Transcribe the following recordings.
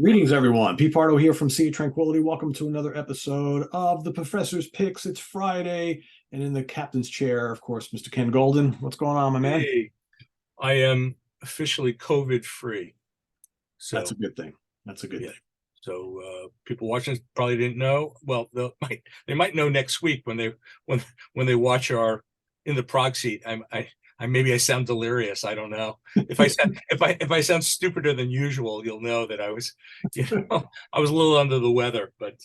Greetings, everyone. Pete Pardo here from Sea of Tranquility. Welcome to another episode of the Professor's Picks. It's Friday, and in the captain's chair, of course, Mr. Ken Golden. What's going on, my man? Hey, I am officially COVID free. That's So a good thing. That's a good yeah. thing. So people watching probably didn't know. Well, they might know next week when they watch our in the prog seat. I maybe I sound delirious. I don't know. If I sound stupider than usual, you'll know that I was, I was a little under the weather. But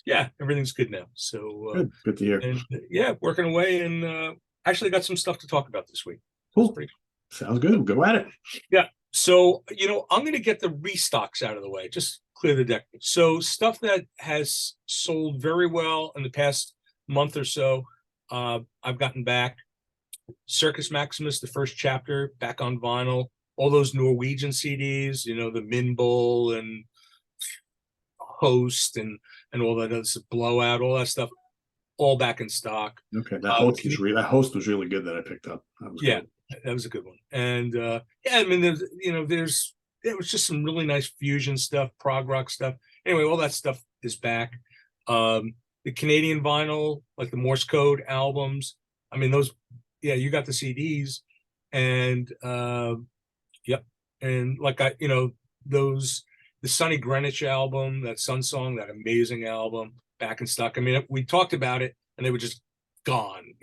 yeah, everything's good now. So Good. Good to hear. and yeah, working away and actually got some stuff to talk about this week. So it's Cool. pretty Sounds good. We'll go at it. Yeah. So, I'm going to get the restocks out of the way, just clear the deck. So, stuff that has sold very well in the past month or so, I've gotten back. Circus Maximus, the first chapter, back on vinyl. All those Norwegian CDs, the Minbul and Host and all that other stuff, Blowout, all that stuff, all back in stock. Okay. Uh, That host was really good that I picked up. That was yeah, good. that was a good one. And yeah, I mean, there was just some really nice fusion stuff, prog rock stuff. Anyway, all that stuff is back. The Canadian vinyl, like the Morse Code albums. I mean, those, yeah, you got the CDs, and yep, and like those the Sonny Greenwich album, that Sun Song, that amazing album, back in stock. I mean, we talked about it, and they were just gone.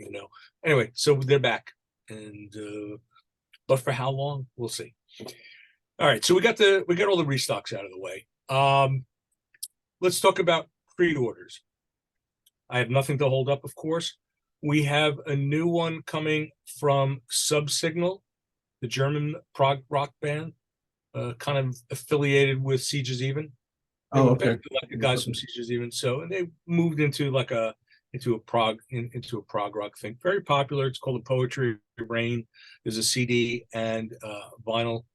Anyway, so they're back, and but for how long, we'll see. All right, so we got all the restocks out of the way. Let's talk about pre-orders. I have nothing to hold up, of course. We have a new one coming from Subsignal, the German prog rock band, kind of affiliated with Sieges Even. They Oh, were okay. basically like the guys from Sieges Even. So, and they moved into a prog rock thing. Very popular. It's called the Poetry Rain. There's a CD and vinyl,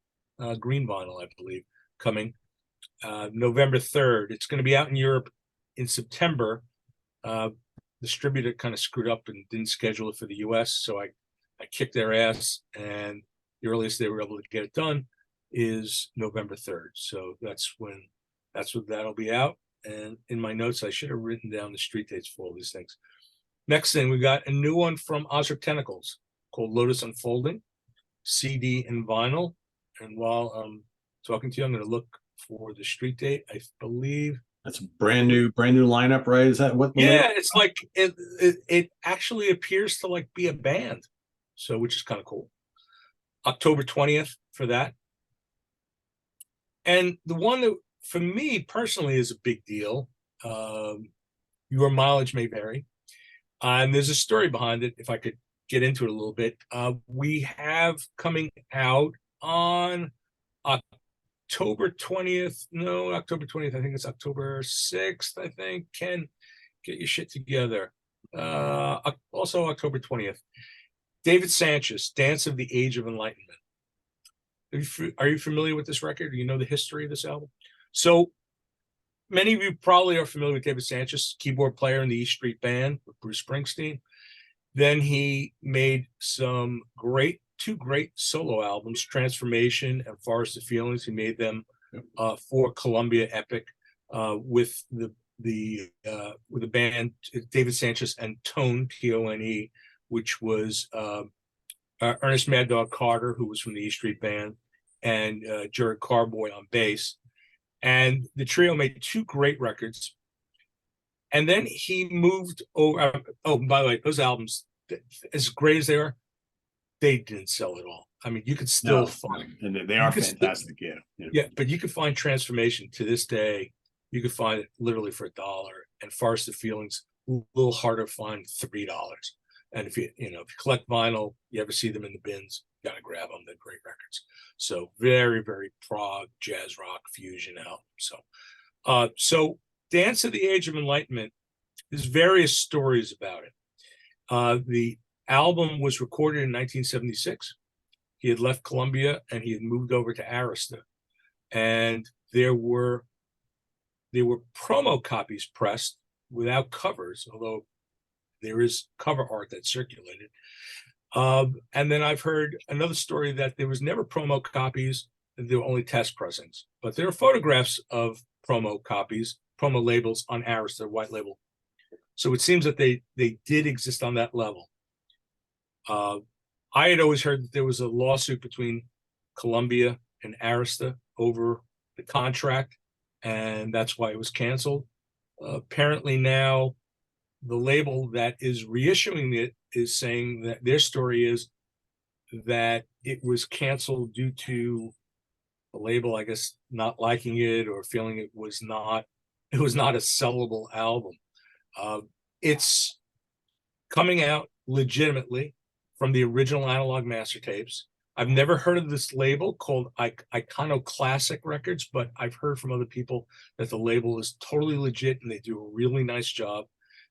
green vinyl, I believe, coming November 3rd. It's going to be out in Europe in September. Distributor kind of screwed up and didn't schedule it for the US, so I kicked their ass, and the earliest they were able to get it done is November 3rd. So that's when that'll be out. And in my notes, I should have written down the street dates for all these things. Next thing, we got a new one from Ozric Tentacles called Lotus Unfolding, CD and vinyl. And while I'm talking to you, I'm going to look for the street date. I believe That's a brand new lineup, right? Is that what the yeah, label? it's like it actually appears to like be a band, so which is kind of cool. October 20th for that. And the one that for me personally is a big deal. Your mileage may vary. And there's a story behind it, if I could get into it a little bit. We have coming out on October 20th. No, October 20th. I think it's October 6th, I think. Ken, get your shit together. Also October 20th. David Sanchez, Dance of the Age of Enlightenment. Are you familiar with this record? Do you know the history of this album? So many of you probably are familiar with David Sanchez, keyboard player in the E Street Band with Bruce Springsteen. Then he made two great solo albums, Transformation and Forest of Feelings. He made them for Columbia Epic with the band David Sanchez and Tone, Tone, which was Ernest Mad Dog Carter, who was from the E Street Band, and Jared Carboy on bass. And the trio made two great records. And then he moved over. Oh, by the way, those albums, as great as they are, they didn't sell at all. I mean, you could still find, and they are fantastic. Yeah, but you can find Transformation to this day. You can find it literally for $1, and Forest of Feelings a little harder to find, $3. And if you collect vinyl, you ever see them in the bins, you gotta grab them. They're great records. So very, very prog, jazz rock, fusion album. So Dance of the Age of Enlightenment, there's various stories about it. The album was recorded in 1976. He had left Columbia and he had moved over to Arista. And there were promo copies pressed without covers, although there is cover art that circulated. And then I've heard another story that there was never promo copies, They were only test pressings, but there are photographs of promo copies, promo labels on Arista, white label. So it seems that they did exist on that level. I had always heard that there was a lawsuit between Columbia and Arista over the contract, and that's why it was canceled. Apparently now the label that is reissuing it is saying that their story is that it was canceled due to the label, I guess, not liking it or feeling it was not a sellable album. It's coming out legitimately from the original analog master tapes. I've never heard of this label called Iconoclassic Records, but I've heard from other people that the label is totally legit and they do a really nice job.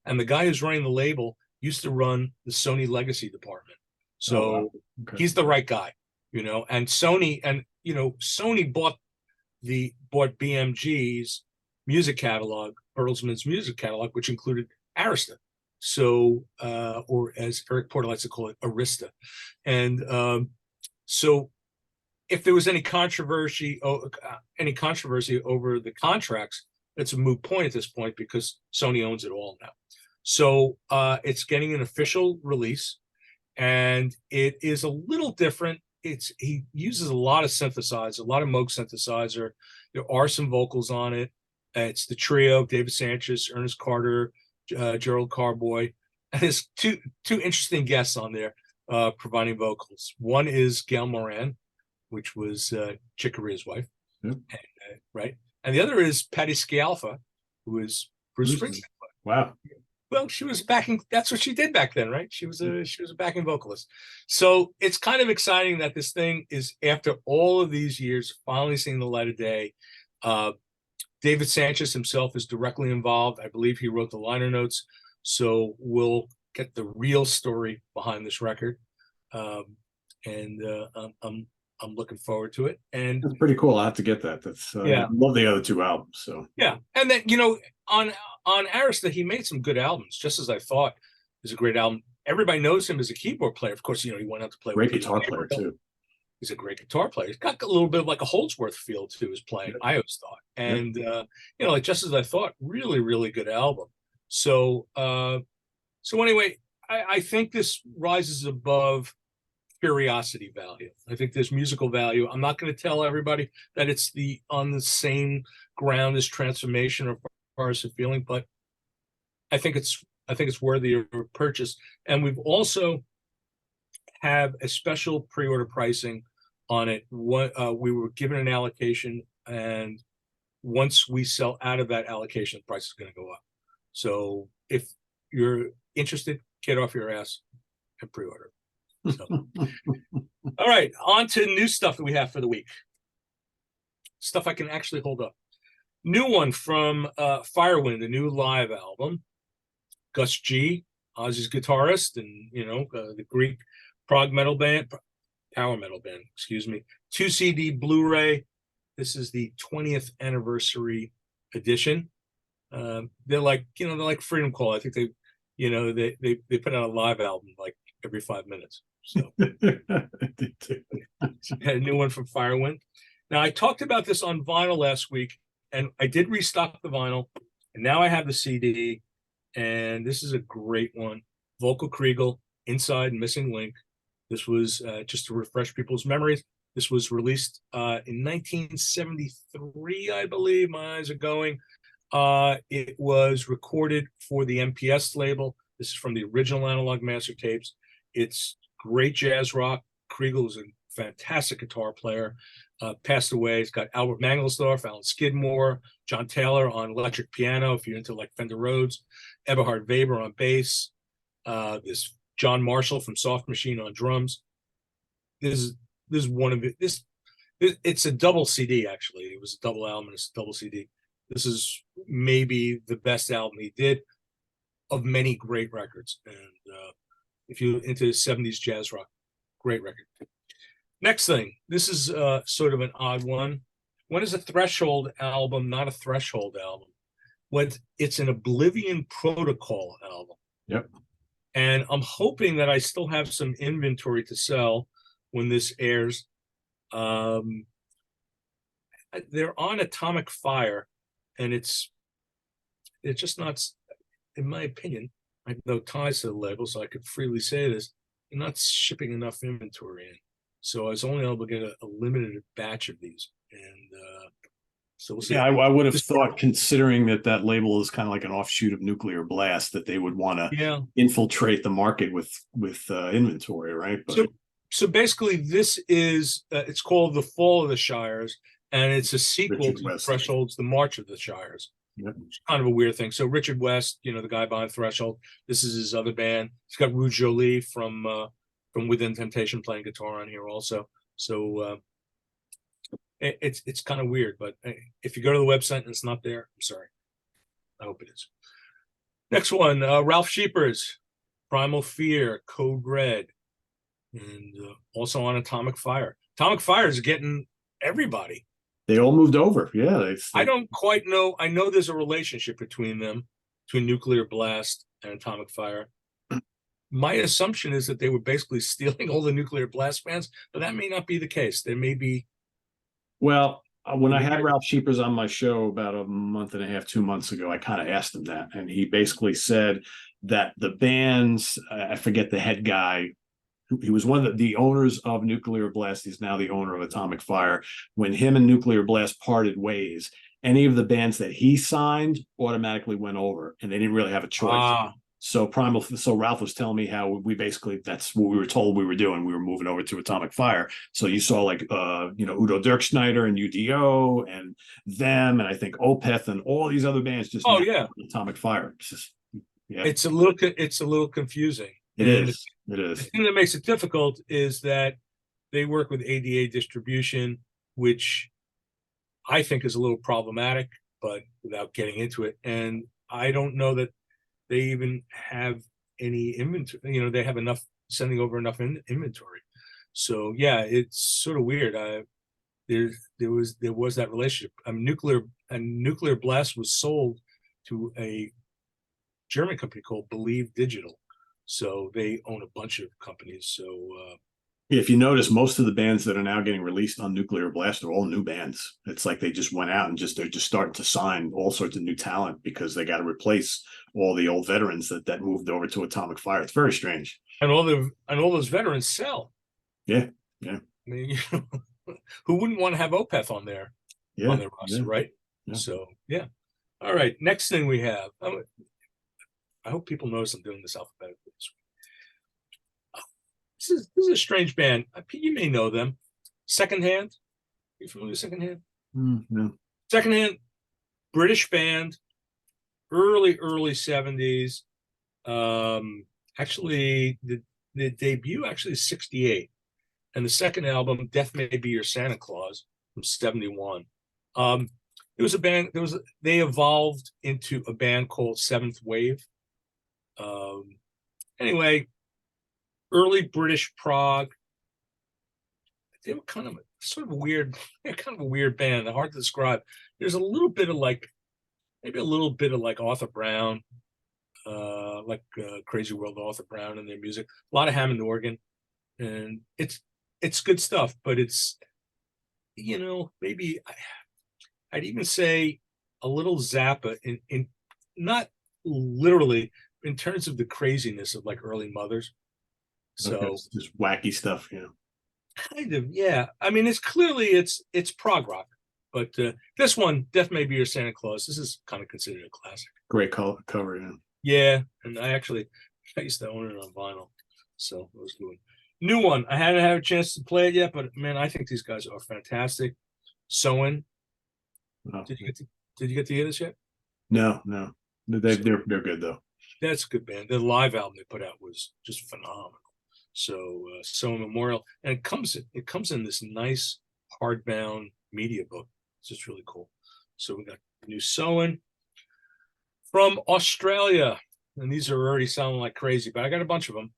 And the guy who's running the label used to run the Sony Legacy department. So wow. Okay. He's the right guy, and Sony bought BMG's music catalog, Bertelsmann's music catalog, which included Arista. So, or as Eric Porter likes to call it, Arista. And so if there was any controversy over the contracts, it's a moot point at this point because Sony owns it all now. So it's getting an official release, and it is a little different. He uses a lot of synthesizer, a lot of Moog synthesizer. There are some vocals on it. It's the trio: David Sanchez, Ernest Carter, Gerald Carboy. And there's two interesting guests on there providing vocals. One is Gail Moran, which was Chick Corea's wife, right? And the other is Patti Scialfa, who is Bruce Springsteen. Wow. Well, she was backing. That's what she did back then, right? She was a backing vocalist. So it's kind of exciting that this thing is, after all of these years, finally seeing the light of day. David Sanchez himself is directly involved. I believe he wrote the liner notes. So we'll get the real story behind this record, and I'm looking forward to it. And that's pretty cool. I have to get that. That's I love the other two albums. So yeah, and then on Arista, he made some good albums. Just As I Thought is a great album. Everybody knows him as a keyboard player. Of course, he went out to play. Great guitar player too. He's a great guitar player. He's got a little bit of like a Holdsworth feel to his playing. I always thought, and like Just As I Thought, really, really good album. So, anyway, I think this rises above curiosity value. I think there's musical value. I'm not going to tell everybody that it's on the same ground as Transformation or Forest of Feeling, but I think it's worthy of purchase. And we've also have a special pre-order pricing on it. We were given an allocation, and once we sell out of that allocation, the price is going to go up. So if you're interested, get off your ass and pre-order. So. All right, on to new stuff that we have for the week. Stuff I can actually hold up. New one from Firewind, a new live album. Gus G, Ozzy's guitarist, and the Greek power metal band, 2 CD Blu-ray. This is the 20th anniversary edition. They're like Freedom Call. I think they put out a live album like every 5 minutes. So a new one from Firewind. Now, I talked about this on vinyl last week, and I did restock the vinyl, and now I have the CD, and this is a great one. Vocal Kriegel, Inside Missing Link. This was, just to refresh people's memories, this was released in 1973, I believe. My eyes are going. It was recorded for the MPS label. This is from the original analog master tapes. It's great jazz rock. Kriegel was a fantastic guitar player. Passed away. It's got Albert Mangelsdorf, Alan Skidmore, John Taylor on electric piano, if you're into like Fender Rhodes, Eberhard Weber on bass. This John Marshall from Soft Machine on drums. This is one of it. It's a double CD, actually. It was a double album and it's a double CD. This is maybe the best album he did of many great records. And if you're into 70s jazz rock, great record. Next thing, this is sort of an odd one. When is a Threshold album not a Threshold album? When it's an Oblivion Protocol album. Yep. And I'm hoping that I still have some inventory to sell when this airs. they're on Atomic Fire, and it's just not, in my opinion. I have no ties to the label, so I could freely say this. They're not shipping enough inventory in, so I was only able to get a limited batch of these, and so we'll see. Yeah, I would have thought, considering that label is kind of like an offshoot of Nuclear Blast, that they would want to Yeah. infiltrate the market with inventory, right? But So basically, this is it's called The Fall of the Shires, and it's a sequel Richard to West. Threshold's The March of the Shires. Yep. It's kind of a weird thing. So Richard West, the guy behind Threshold, this is his other band. He's got Rouge Jolie from Within Temptation playing guitar on here also. So it's kind of weird, but if you go to the website and it's not there, I'm sorry. I hope it is. Next one, Ralph Sheepers, Primal Fear, Code Red, and also on Atomic Fire. Atomic Fire is getting everybody. They all moved over. Yeah. I don't quite know. I know there's a relationship between them, between Nuclear Blast and Atomic Fire. My assumption is that they were basically stealing all the Nuclear Blast fans, but that may not be the case. There may be. Well, when I had Ralph Sheepers on my show about a month and a half, 2 months ago, I kind of asked him that. And he basically said that the bands, I forget the head guy, he was one of the owners of Nuclear Blast. He's now the owner of Atomic Fire. When him and Nuclear Blast parted ways, any of the bands that he signed automatically went over, and they didn't really have a choice. So Ralph was telling me how we basically, that's what we were told we were doing. We were moving over to Atomic Fire. So you saw like Udo Dirkschneider and UDO and them, and I think Opeth and all these other bands just Atomic Fire. It's just, it's a little confusing. It is. The thing that makes it difficult is that they work with ADA distribution, which I think is a little problematic, but without getting into it. And I don't know that they even have any inventory. They have enough, sending over enough inventory. So yeah, it's sort of weird. There was that relationship. Nuclear Blast was sold to a German company called Believe Digital. So they own a bunch of companies. So if you notice, most of the bands that are now getting released on Nuclear Blast are all new bands. It's like they just went out and they're just starting to sign all sorts of new talent because they got to replace all the old veterans that moved over to Atomic Fire. It's very strange. And all those veterans sell. Yeah. I mean, who wouldn't want to have Opeth on their roster, right? Yeah. So yeah. All right. Next thing we have. I hope people notice I'm doing this alphabetically. This is a strange band. You may know them. Secondhand. You familiar with Secondhand? No. Secondhand, British band, early 70s. Actually, the debut actually is 68. And the second album, Death May Be Your Santa Claus, from 71. It was a band, they evolved into a band called Seventh Wave. Anyway, early British prog. They were kind of sort of a weird band. They're hard to describe. There's a little bit of maybe a little bit of like Arthur Brown, Crazy World of Arthur Brown in their music. A lot of Hammond organ, and it's good stuff. But it's maybe I'd even say a little Zappa in not literally in terms of the craziness of like early Mothers. So okay, just wacky stuff, kind of, yeah. I mean, it's prog rock, but this one, Death May Be Your Santa Claus, this is kind of considered a classic. Great cover, yeah. Yeah, and I used to own it on vinyl, so it was good. New one, I hadn't had a chance to play it yet, but man, I think these guys are fantastic. Soen. Oh. Did you get to hear this yet? No. They're good though. That's a good band. The live album they put out was just phenomenal. So Soen Memorial, and it comes in this nice hardbound media book. It's just really cool. So we got new Soen from Australia, and these are already sounding like crazy, but I got a bunch of them.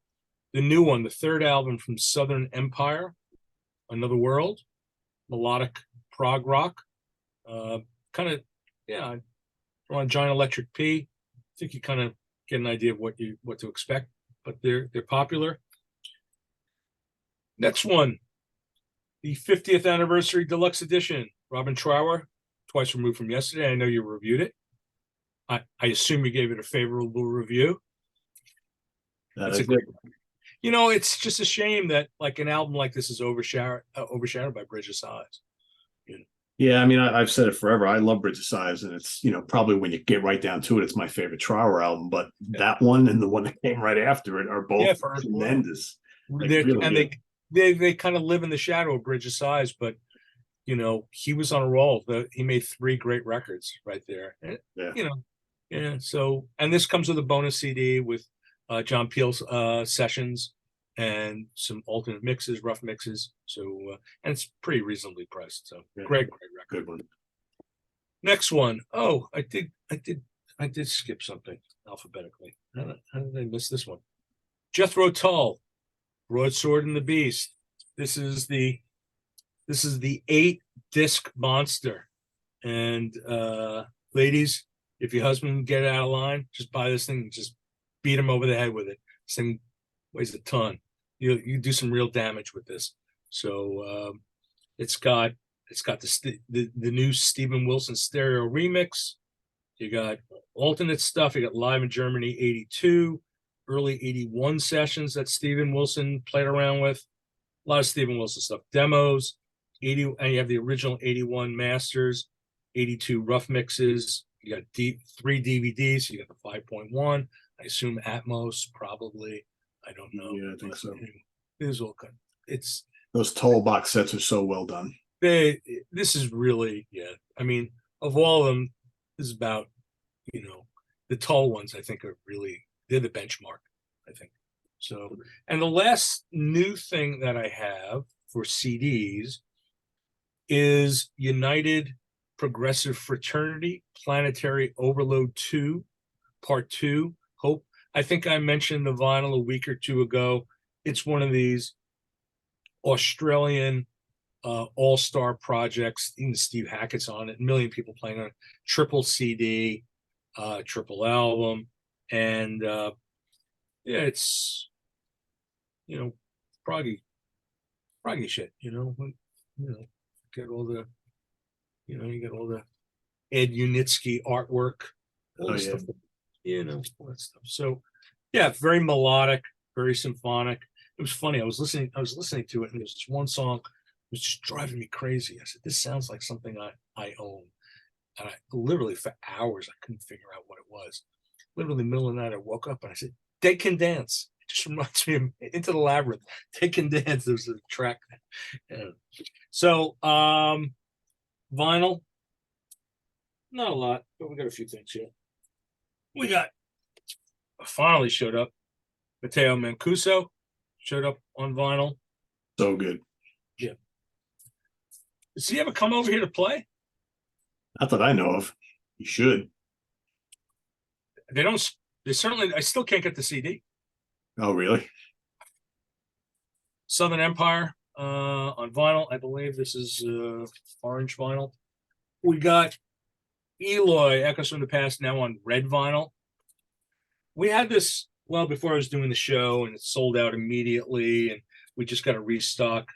The new one, the third album from Southern Empire, Another World, melodic prog rock, kind of, yeah. On Giant Electric P, I think you kind of get an idea of what to expect, but they're popular. Next one, the 50th anniversary deluxe edition, Robin Trower, Twice Removed from Yesterday. I know you reviewed it. I assume you gave it a favorable review. That's It's a great. It's just a shame that like an album like this is overshadowed by Bridge of Sighs. Yeah, I mean, I've said it forever. I love Bridge of Sighs, and it's probably when you get right down to it, it's my favorite Trower album. But that one and the one that came right after it are both tremendous. Like, really and good. they kind of live in the shadow of Bridge of Sighs, but he was on a roll. He made 3 great records right there. Yeah. So, and this comes with a bonus CD with John Peel's sessions and some alternate mixes, rough mixes. So, and it's pretty reasonably priced. So, great record. Good one. Next one. Oh, I did skip something alphabetically. How did I miss this one? Jethro Tull, Broadsword and the Beast. This is the 8-disc monster. And ladies, if your husband get out of line, just buy this thing and just beat him over the head with it. This thing weighs a ton. You do some real damage with this. So it's got the new Steven Wilson stereo remix. You got alternate stuff. You got Live in Germany 82, early 81 sessions that Steven Wilson played around with. A lot of Steven Wilson stuff. Demos, 80, and you have the original 81 masters, 82 rough mixes. You got 3 DVDs. You got the 5.1. I assume Atmos, probably. I don't know. Yeah, I think so. It was all good. It's those Toll box sets are so well done. This is really, I mean, of all of them, this is about, the Tull ones, I think they're the benchmark, I think. So, and the last new thing that I have for CDs is United Progressive Fraternity Planetary Overload 2, Part 2, Hope. I think I mentioned the vinyl a week or two ago. It's one of these Australian all-star projects. Even Steve Hackett's on it. A million people playing on it. Triple CD, triple album, and it's proggy shit. Get all the you get all the Ed Unitsky artwork, all the stuff. All that stuff. So very melodic, very symphonic. It was funny. I was listening to it, and there's this one song was just driving me crazy. I said, this sounds like something I own. And I literally for hours I couldn't figure out what it was. Literally in the middle of the night I woke up and I said, Dead Can Dance. It just reminds me of Into the Labyrinth. Dead Can Dance. There's a track. So vinyl, not a lot, but we got a few things here. We got finally showed up. Matteo Mancuso showed up on vinyl. So good. Yeah. Does he ever come over here to play? Not that I know of. He should. I still can't get the CD. Oh, really? Southern Empire on vinyl. I believe this is orange vinyl. We got Eloy, Echoes from the Past, now on red vinyl. We had this before I was doing the show, and it sold out immediately, and we just got a restock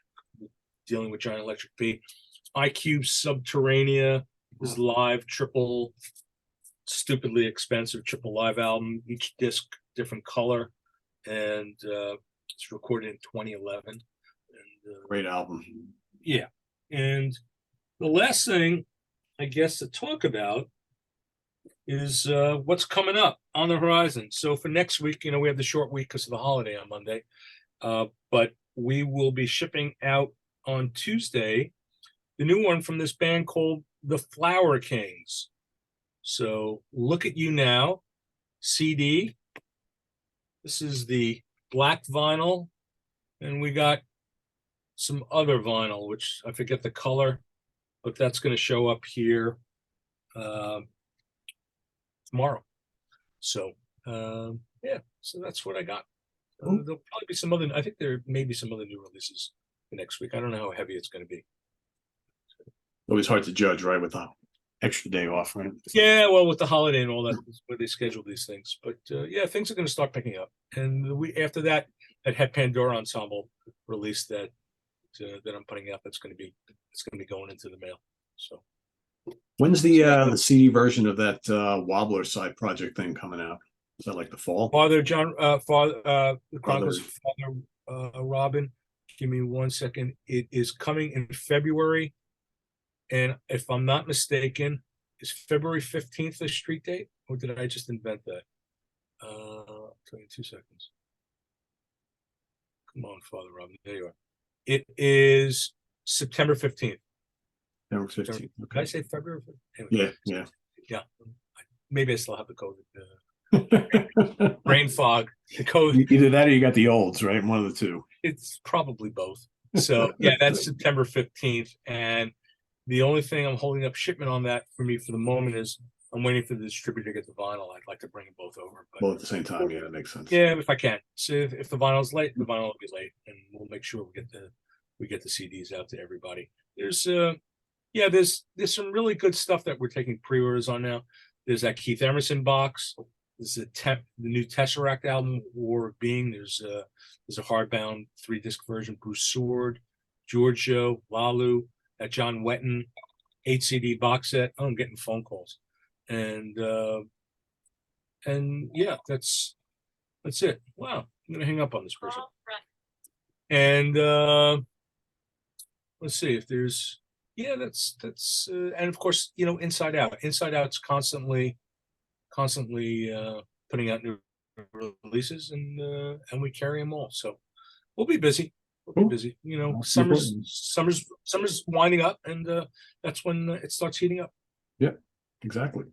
dealing with Giant Electric P. iCube Subterranea is live, triple, stupidly expensive triple live album, each disc different color, and it's recorded in 2011. And, great album. Yeah. And the last thing I guess to talk about is what's coming up on the horizon. So for next week, we have the short week because of the holiday on Monday, but we will be shipping out on Tuesday the new one from this band called the Flower Kings. So Look at You Now CD. This is the black vinyl, and we got some other vinyl, which I forget the color, but that's going to show up here tomorrow. So so that's what I got. There'll probably be some other. I think there may be some other new releases for next week. I don't know how heavy it's going to be. Always hard to judge, right, with the extra day off, right? Yeah, well, with the holiday and all that, where they schedule these things. But things are going to start picking up. And the week after that, that Het Pandora Ensemble release that I'm putting out. It's going to be going into the mail. So When's the CD version of that Wobbler side project thing coming out? Is that like the fall? Father John, the Chronicles of Father- Father Robin. Give me 1 second. It is coming in February, and if I'm not mistaken, is February 15th the street date, or did I just invent that? 22 seconds. Come on, Father Robin. There you are. It is September 15th. September 15th. Did I Okay. say February? Anyway, Yeah. Maybe I still have the COVID. Brain fog. The COVID. Either that or you got the olds, right? One of the two. It's probably both. So yeah, that's September 15th. And the only thing I'm holding up shipment on that for me for the moment is I'm waiting for the distributor to get the vinyl. I'd like to bring them both over. But Well, at the same time, yeah, that makes sense. yeah, if I can. So if the vinyl's late, the vinyl will be late, and we'll make sure we get the CDs out to everybody. There's some really good stuff that we're taking pre-orders on now. There's that Keith Emerson box. There's the new Tesseract album, War of Being. There's a hardbound 3-disc version, Bruce Sword, Giorgio, Lalu, that John Wetton 8 CD box set. Oh, I'm getting phone calls. And yeah, that's it. Wow, I'm gonna hang up on this person. And let's see if there's that's and of course, Inside Out. Inside Out's constantly putting out new releases, and we carry them all. So we'll be busy. We'll be busy. Summer's winding up, and that's when it starts heating up. Yeah, exactly.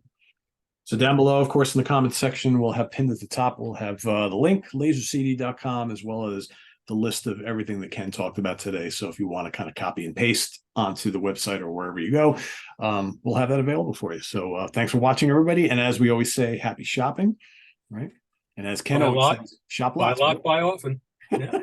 So down below, of course, in the comments section, we'll have pinned at the top, we'll have the link, lasercd.com, as well as the list of everything that Ken talked about today. So if you want to kind of copy and paste onto the website or wherever you go, we'll have that available for you. So thanks for watching, everybody. And as we always say, happy shopping, right? And as Ken always says, shop lots. Buy a lot, buy often. Yeah.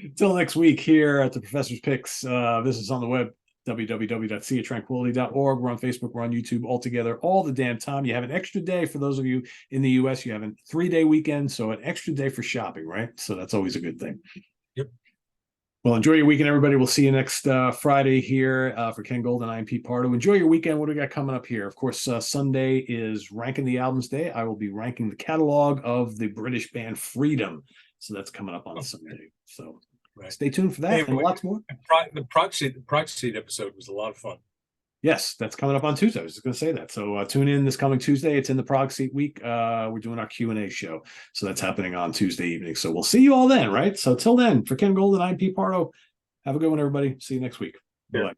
Until next week here at the Professor's Picks, this is on the web, www.seatranquility.org. We're on Facebook, we're on YouTube, all together all the damn time. You have an extra day for those of you in the US. You have a 3-day weekend, so an extra day for shopping, right? So that's always a good thing. Yep. Well, enjoy your weekend, everybody. We'll see you next Friday here for Ken Golden. I'm Pete Pardo. Enjoy your weekend. What do we got coming up here? Of course, Sunday is Ranking the Albums Day. I will be ranking the catalog of the British band Freedom. So that's coming up on Sunday. So stay tuned for that and lots more. The prog seed episode was a lot of fun. Yes, that's coming up on Tuesday. I was just going to say that. So tune in this coming Tuesday. It's in the Prog Seat week. We're doing our Q&A show. So that's happening on Tuesday evening. So we'll see you all then, right? So till then, for Ken Golden, I'm Pete Pardo. Have a good one, everybody. See you next week. Bye-bye.